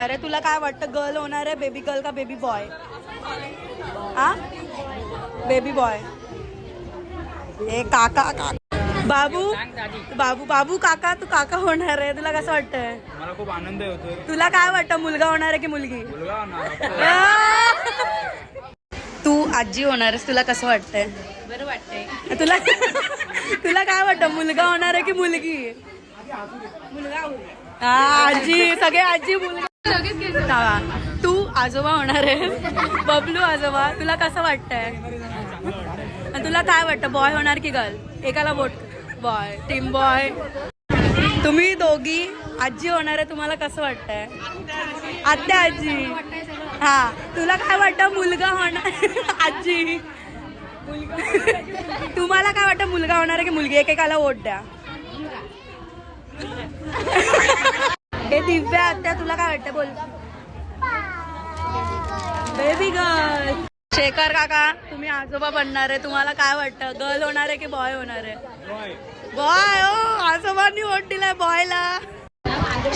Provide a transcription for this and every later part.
होणार आहे? तुला काय वाटतं, गर्ल होणार आहे, बेबी गर्ल का बेबी बॉय? हा, बेबी बॉय. ए काका काका बाबू बाबू बाबू काका, तू काका होणार आहे, तुला कसं वाटतंय? मला खूप आनंद होतो. तुला काय वाटतं, मुलगा होणार आहे की मुलगी? तू आजी होणार आहेस, तुला कसं वाटतंय? बरं वाटतंय. तुला तुला काय वाटतं, मुलगा होणार आहे की मुलगी? मुलगा हा, आजी, सगळे आजी मुलगा. तू आजोबा होणार आहे, बबलू आजोबा, तुला कसं वाटतंय? तुला काय वाटतं, बॉय होणार की गर्ल? एकाला वोट. Boy, team boy. तुम्ही दोघी आजी होणार आहे, तुम्हाला कसं वाटतंय? आत्या आजी. हा, तुला काय वाटतं, मुलगा होणार? आजी. तुम्हाला काय वाटतं, मुलगा होणार आहे की मुलगी? एकेकाला वोट द्या. हे दिव्या आत्या, तुला काय वाटतं, बोल. Baby girl. शेखर काका, तुम्ही आजोबा बनणार आहे, तुम्हाला काय वाटतं, गर्ल होणार आहे की बॉय होणार आहे? बॉय. ओ, आजोबांनी वोट दिलाय बॉयला.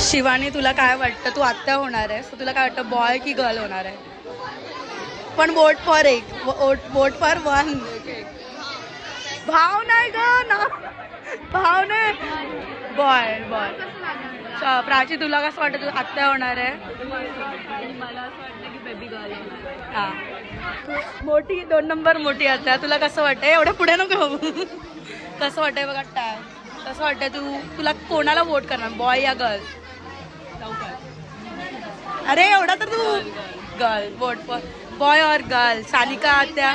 शिवानी, तुला काय वाटतं, तू आत्या होणार आहे, तुला काय वाटतं, बॉय की गर्ल होणार आहे? पण वोट फॉर एक, वोट फॉर वन. भाव नाही ग ना, भाव नाही. Boy boy. प्राची, तुला कसं वाटतं, तू आत्या होणार आहे? मला असं वाटतं की बेबी गर्ल होणार. हा, मोठी 2 नंबर मोठी आत्या, तुला कसं वाटतंय? एवढं पुढे नको कसं वाटतंय बघा टाय, कसं वाटतंय, तुला कोणाला वोट करणार, बॉय या गर्ल? अरे एवढा तर तू गर्ल. वोट फॉर बॉय और गर्ल. सानिका आत्या,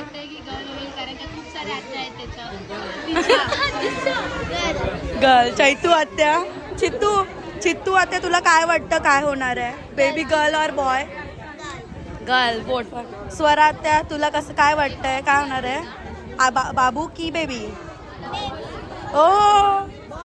गर्ल. चैतू आत्या, चित्तू आत्या, तुला काय वाटतं, काय होणार आहे, बेबी गर्ल और boy? Girl. Vote for. Swara आत्या, तुला कसं काय वाटतंय, काय होणार आहे, बाबू की बेबी? ओ